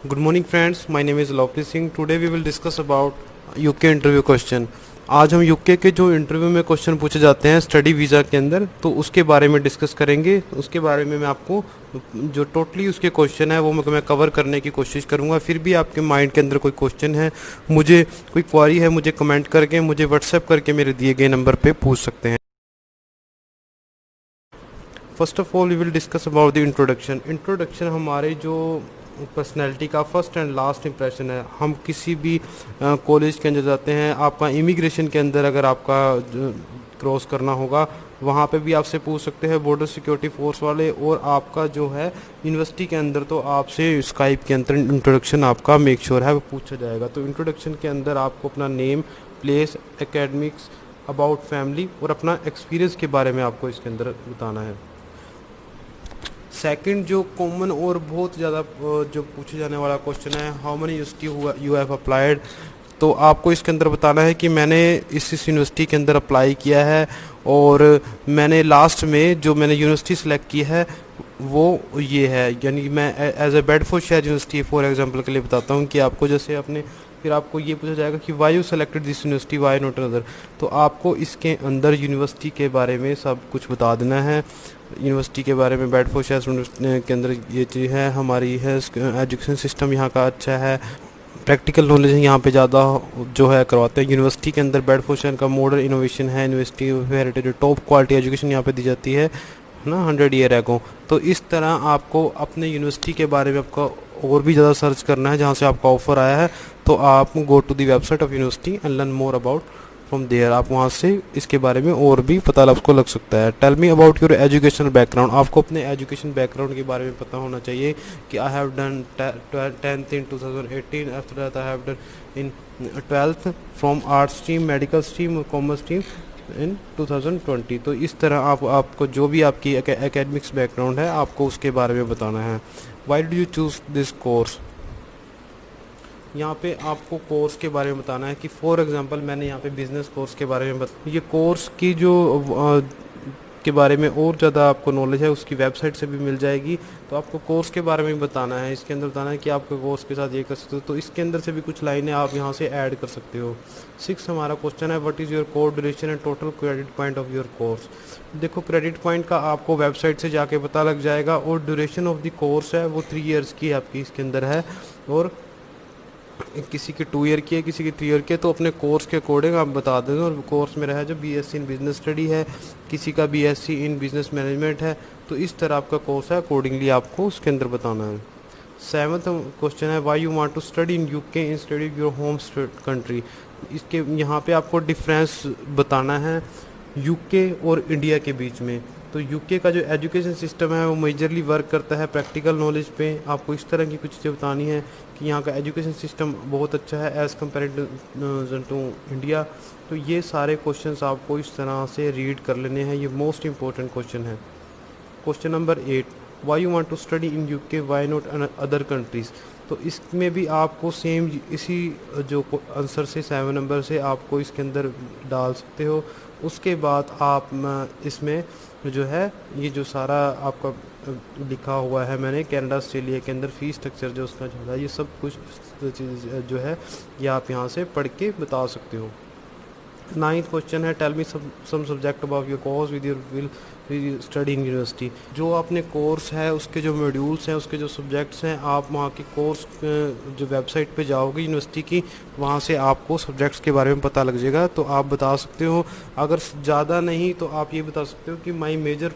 Good morning friends, my name is Lovely Singh. Today we will discuss about UK interview question. आज हम UK के जो interview में question पूछे जाते हैं स्टडी वीज़ा के अंदर, तो उसके बारे में डिस्कस करेंगे। उसके बारे में मैं आपको जो टोटली उसके क्वेश्चन है वो मैं कवर करने की कोशिश करूंगा। फिर भी आपके माइंड के अंदर कोई क्वेश्चन है, मुझे कोई क्वारी है, मुझे कमेंट करके, मुझे व्हाट्सएप करके मेरे दिए गए नंबर पे पूछ सकते हैं। First of all we will discuss about the introduction हमारे जो पर्सनैलिटी का फर्स्ट एंड लास्ट इंप्रेशन है। हम किसी भी कॉलेज के अंदर जाते हैं, आपका इमिग्रेशन के अंदर अगर आपका क्रॉस करना होगा, वहाँ पे भी आपसे पूछ सकते हैं बॉर्डर सिक्योरिटी फोर्स वाले। और आपका जो है यूनिवर्सिटी के अंदर तो आपसे स्काइप के अंदर इंट्रोडक्शन आपका मेक श्योर है वो पूछा जाएगा। तो इंट्रोडक्शन के अंदर आपको अपना name, place, academics, about family और अपना एक्सपीरियंस के बारे में आपको इसके अंदर बताना है। सेकंड जो कॉमन और बहुत ज़्यादा जो पूछे जाने वाला क्वेश्चन है, how many university you have applied. तो आपको इसके अंदर बताना है कि मैंने इस यूनिवर्सिटी के अंदर अप्लाई किया है और मैंने लास्ट में जो मैंने यूनिवर्सिटी सेलेक्ट की है वो ये है। यानी मैं as a Bedfordshire university for example के लिए बताता हूँ कि आपको जैसे अपने फिर आपको ये पूछा जाएगा कि why you selected this university, why not other. तो आपको इसके अंदर यूनिवर्सिटी के बारे में सब कुछ बता देना है। यूनिवर्सिटी के बारे में बेडफोर्डशायर के अंदर ये चीज़ है हमारी है, एजुकेशन सिस्टम यहाँ का अच्छा है, प्रैक्टिकल नॉलेज यहाँ पे ज़्यादा जो है करवाते हैं। यूनिवर्सिटी के अंदर बेडफोर्डशायर का मॉडर्न इनोवेशन है, university of heritage, top quality education यहाँ पे दी जाती है ना 100 ईयर एगो। तो इस तरह आपको अपने यूनिवर्सिटी के बारे में आपका और भी ज़्यादा सर्च करना है। जहाँ से आपका ऑफर आया है तो आप go to the website of university and learn more about from there. आप वहाँ से इसके बारे में और भी पता आपको लग सकता है। Tell me about your educational background. आपको अपने एजुकेशन बैकग्राउंड के बारे में पता होना चाहिए कि I have done 10th in 2018, after that I have done in 12th from arts stream, medical stream और कॉमर्स स्ट्रीम इन 2020। तो इस तरह आपको जो भी आपकी एकेडमिक्स बैकग्राउंड है आपको उसके बारे में बताना है। Why do you choose this course. यहाँ पे आपको कोर्स के बारे में बताना है कि फॉर एग्जांपल मैंने यहाँ पे बिजनेस कोर्स के बारे में ये कोर्स की जो के बारे में और ज़्यादा आपको नॉलेज है उसकी वेबसाइट से भी मिल जाएगी। तो आपको कोर्स के बारे में बताना है, इसके अंदर बताना है कि आपके कोर्स के साथ ये कर सकते हो। तो इसके अंदर से भी कुछ लाइनें आप यहाँ से ऐड कर सकते हो। 6 हमारा क्वेश्चन है, what is your course duration and total credit point of your course. देखो क्रेडिट पॉइंट का आपको वेबसाइट से जाके पता लग जाएगा और ड्यूरेशन ऑफ द कोर्स है वो 3 ईयर्स की आपकी इसके अंदर है। और किसी की 2 ईयर की है, किसी की 3 ईयर की है। तो अपने कोर्स के अकॉर्डिंग आप बता दें। और कोर्स मेरा है जो बीएससी इन बिजनेस स्टडी है, किसी का बीएससी इन बिजनेस मैनेजमेंट है। तो इस तरह आपका कोर्स है, अकॉर्डिंगली आपको उसके अंदर बताना है। 7th क्वेश्चन है, why you want to study in UK instead of your home country. इसके यहाँ पे आपको डिफरेंस बताना है यूके और इंडिया के बीच में। तो यूके का जो एजुकेशन सिस्टम है वो मेजरली वर्क करता है प्रैक्टिकल नॉलेज पे। आपको इस तरह की कुछ चीज़ें बतानी है कि यहाँ का एजुकेशन सिस्टम बहुत अच्छा है एज़ कम्पेरेटिव टू इंडिया। तो ये सारे क्वेश्चंस आपको इस तरह से रीड कर लेने हैं, ये मोस्ट इंपॉर्टेंट क्वेश्चन है। Question number 8, why you want to study in UK, why not other countries. तो इसमें भी आपको सेम इसी जो आंसर से 7 नंबर से आपको इसके अंदर डाल सकते हो। उसके बाद आप इसमें जो है ये जो सारा आपका लिखा हुआ है मैंने कनाडा ऑस्ट्रेलिया के अंदर फीस स्ट्रक्चर जो उसका जो है ये सब कुछ चीज़ जो है ये आप यहाँ से पढ़ के बता सकते हो। 9th क्वेश्चन है, tell me some subject about your course with your will study in university. जो अपने कोर्स है उसके जो मॉड्यूल्स हैं, उसके जो सब्जेक्ट्स हैं, आप वहाँ की कोर्स जो वेबसाइट पे जाओगे यूनिवर्सिटी की, वहाँ से आपको सब्जेक्ट्स के बारे में पता लग जाएगा। तो आप बता सकते हो, अगर ज़्यादा नहीं तो आप ये बता सकते हो कि my major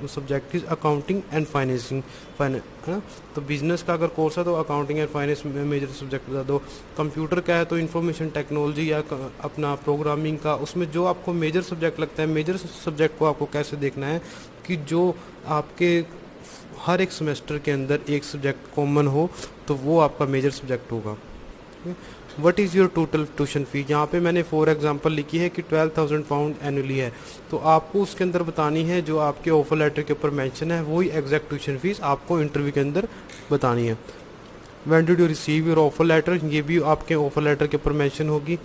subject is accounting and financing है ना। तो बिजनेस का अगर कोर्स है तो अकाउंटिंग एंड फाइनेंस में मेजर सब्जेक्ट बता दो। कंप्यूटर का है तो इंफॉर्मेशन टेक्नोलॉजी या अपना प्रोग्रामिंग का, उसमें जो आपको मेजर सब्जेक्ट लगता है, मेजर सब्जेक्ट को आपको कैसे देखना है कि जो आपके हर एक सेमेस्टर के अंदर एक सब्जेक्ट कॉमन हो तो वो आपका मेजर सब्जेक्ट होगा। What is your total tuition fee. यहाँ पे मैंने फॉर एग्जांपल लिखी है कि 12,000 पाउंड एनुअली है। तो आपको उसके अंदर बतानी है जो आपके ऑफर लेटर के ऊपर मेंशन है वही एग्जैक्ट ट्यूशन फीस आपको इंटरव्यू के अंदर बतानी है। When did you receive your offer letter, ये भी आपके ऑफर लेटर के ऊपर मेंशन होगी।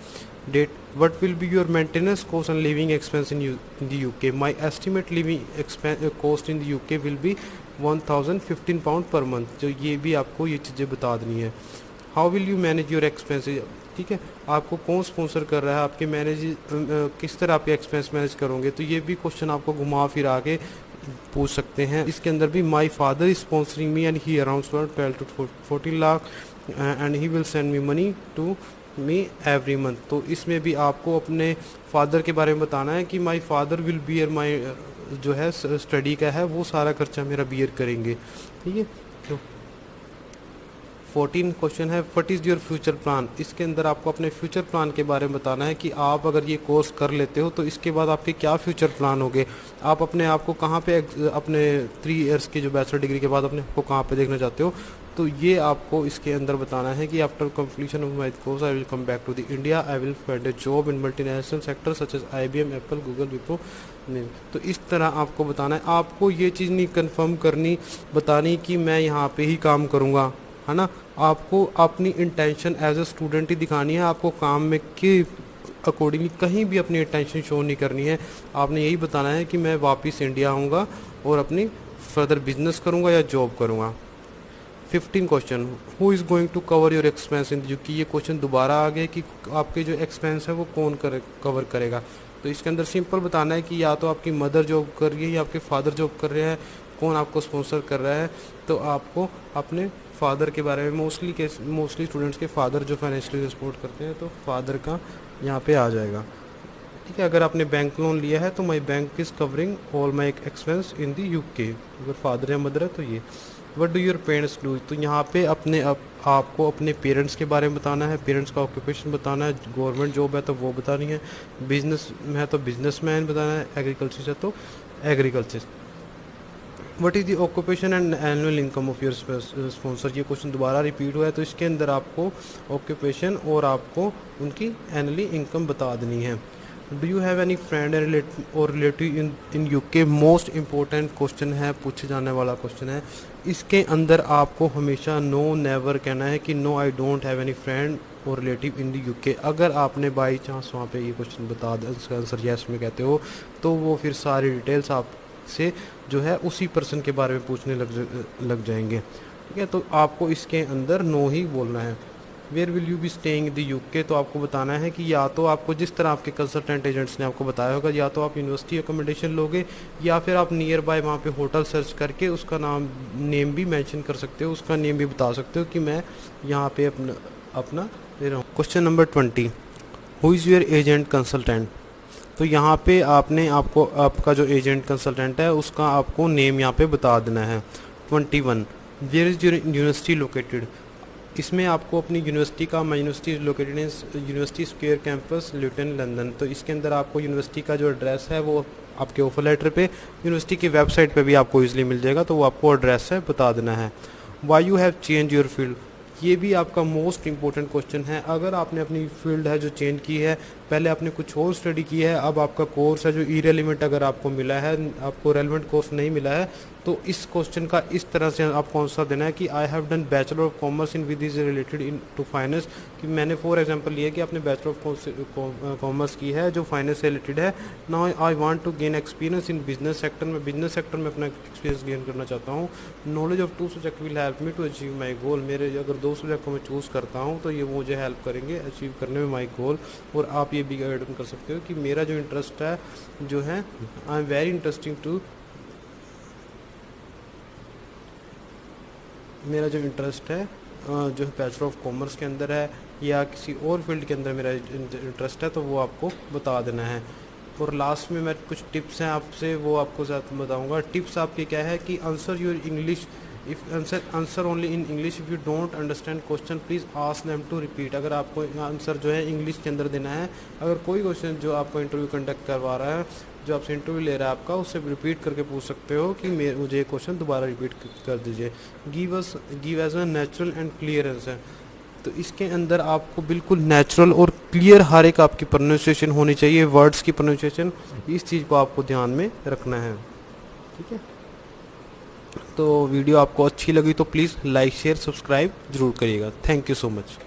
Date, what will be your maintenance cost and living expense in the UK, my estimate living cost in the UK will be 1015 pound per month, जो ये भी आपको ये चीज़ें बता देनी है। How will you manage your expenses, ठीक है, आपको कौन स्पॉन्सर कर रहा है, आपके मैनेज किस तरह आपके एक्सपेंस मैनेज करोगे, तो ये भी क्वेश्चन आपको घुमा फिरा के पूछ सकते हैं। इसके अंदर भी my father is sponsoring me and he around 12 to 14 lakh and he will send me money to me every month, तो इसमें भी आपको अपने फादर के बारे में बताना है कि माई फादर विल बियर माई जो है स्टडी का है वो सारा खर्चा मेरा बियर करेंगे, ठीक है। तो 14 क्वेश्चन है, what is your future plan, इसके अंदर आपको अपने फ्यूचर प्लान के बारे में बताना है कि आप अगर ये कोर्स कर लेते हो तो इसके बाद आपके क्या फ्यूचर प्लान होंगे, आप अपने आप को कहाँ पे अपने 3 इयर्स की जो बैचलर डिग्री के बाद अपने आप को कहाँ पे देखना चाहते हो, तो ये आपको इसके अंदर बताना है कि after completion of my course I will come back to the India, I will find a job in multinational sector such as IBM, Apple, Google, Wipro. तो इस तरह आपको बताना है, आपको ये चीज़ नहीं कंफर्म करनी बतानी कि मैं यहाँ पे ही काम करूँगा, है ना, आपको अपनी इंटेंशन एज ए स्टूडेंट ही दिखानी है, आपको काम में के अकॉर्डिंगली कहीं भी अपनी इंटेंशन शो नहीं करनी है, आपने यही बताना है कि मैं वापस इंडिया आऊँगा और अपनी फर्दर बिजनेस करूँगा या जॉब करूँगा। 15 question, who is going to cover your expense in, जो कि ये क्वेश्चन दोबारा आ गया कि आपके जो एक्सपेंस है वो कौन कवर करेगा, तो इसके अंदर सिंपल बताना है कि या तो आपकी मदर जॉब कर रही है या आपके फादर जॉब कर रहे हैं, कौन आपको स्पॉन्सर कर रहा है, तो आपको अपने फादर के बारे में मोस्टली स्टूडेंट्स के फादर जो फाइनेंशियली सपोर्ट करते हैं तो फादर का यहाँ पे आ जाएगा, ठीक है। अगर आपने बैंक लोन लिया है तो my bank is covering all my expense in the UK, अगर फादर या मदर है तो ये। What do your parents do, तो यहाँ पे आपको अपने पेरेंट्स के बारे में बताना है, पेरेंट्स का ऑक्यूपेशन बताना है, गवर्नमेंट जॉब है तो वो बतानी है, बिजनेस में है तो बिजनेसमैन बताना है, एग्रीकल्चर है तो agriculture. What is the occupation and annual income of your sponsor, ये क्वेश्चन दोबारा रिपीट हुआ है, तो इसके अंदर आपको ऑक्यूपेशन और आपको उनकी एनुअली इनकम बता देनी है। Do you have any friend और relative in UK, most important question है, पूछे जाने वाला क्वेश्चन है। इसके अंदर आपको हमेशा नो नेवर कहना है कि no I don't have any friend और रिलेटिव इन द यूके। अगर आपने बाई चांस वहाँ पे ये क्वेश्चन बता दें, इसका आंसर यस में कहते हो, तो वो फिर सारी डिटेल्स आपसे जो है उसी पर्सन के बारे में पूछने लग जाएंगे, ठीक है। तो आपको इसके अंदर नो ही बोलना है। Where will you be staying in the UK, तो आपको बताना है कि या तो आपको जिस तरह आपके कंसल्टेंट एजेंट्स ने आपको बताया होगा, या तो आप यूनिवर्सिटी अकोमोडेशन लोगे या फिर आप नियर बाय वहाँ पे होटल सर्च करके उसका नेम भी मेंशन कर सकते हो, उसका नेम भी बता सकते हो कि मैं यहाँ पे अपना दे रहा हूँ। Question number 20, who is your agent consultant, तो यहाँ पे आपका जो एजेंट कंसल्टेंट है उसका आपको नेम यहाँ पे बता देना है। 21, where is your university located, इसमें आपको अपनी यूनिवर्सिटी का, my university located in university square campus Luton London, तो इसके अंदर आपको यूनिवर्सिटी का जो एड्रेस है वो आपके ऑफर लेटर पे, यूनिवर्सिटी की वेबसाइट पे भी आपको इजीली मिल जाएगा, तो वो आपको एड्रेस है बता देना है। Why you have change your field, ये भी आपका मोस्ट इंपॉर्टेंट क्वेश्चन है। अगर आपने अपनी फील्ड है जो चेंज की है, पहले आपने कुछ और स्टडी की है, अब आपका कोर्स है जो इरेलीवेंट अगर आपको मिला है, आपको रेलेवेंट कोर्स नहीं मिला है, तो इस क्वेश्चन का इस तरह से आपको आंसर देना है कि I have done bachelor of commerce in with is related in to finance, कि मैंने फॉर एग्जांपल लिया कि आपने बैचलर ऑफ कॉमर्स की है जो फाइनेंस से रिलेटेड है। Now I want to gain experience in business sector, में बिजनेस सेक्टर में अपना एक्सपीरियंस गेन करना चाहता हूँ। Knowledge of 2 subject will help me to achieve my goal, मेरे अगर 2 सब्जेक्ट को मैं चूज़ करता हूँ तो ये मुझे हेल्प करेंगे अचीव करने में माई गोल। और आप ये भी ऐड कर सकते हो कि मेरा जो इंटरेस्ट है जो है, I am very interesting to, मेरा जो इंटरेस्ट है जो बैचलर ऑफ कॉमर्स के अंदर है या किसी और फील्ड के अंदर मेरा इंटरेस्ट है, तो वो आपको बता देना है। और लास्ट में मैं कुछ टिप्स हैं आपसे, वो आपको ज़्यादा बताऊंगा। टिप्स आपके क्या है कि answer your English, if answer only in English, if you don't understand question please ask them to repeat. अगर आपको आंसर जो है इंग्लिश के अंदर देना है, अगर कोई क्वेश्चन जो आपको इंटरव्यू कंडक्ट करवा रहा है, जो आपसे इंटरव्यू ले रहा है आपका, उससे रिपीट करके पूछ सकते हो कि मुझे ये क्वेश्चन दोबारा रिपीट कर दीजिए। Give as a natural and clear answer, तो इसके अंदर आपको बिल्कुल नेचुरल और क्लियर हर एक आपकी प्रोनाउंसिएशन होनी चाहिए, वर्ड्स की प्रोनाउंसिएशन, इस चीज़ को आपको ध्यान में रखना है, ठीक है। तो वीडियो आपको अच्छी लगी तो प्लीज़ लाइक शेयर सब्सक्राइब ज़रूर करिएगा। Thank you so much.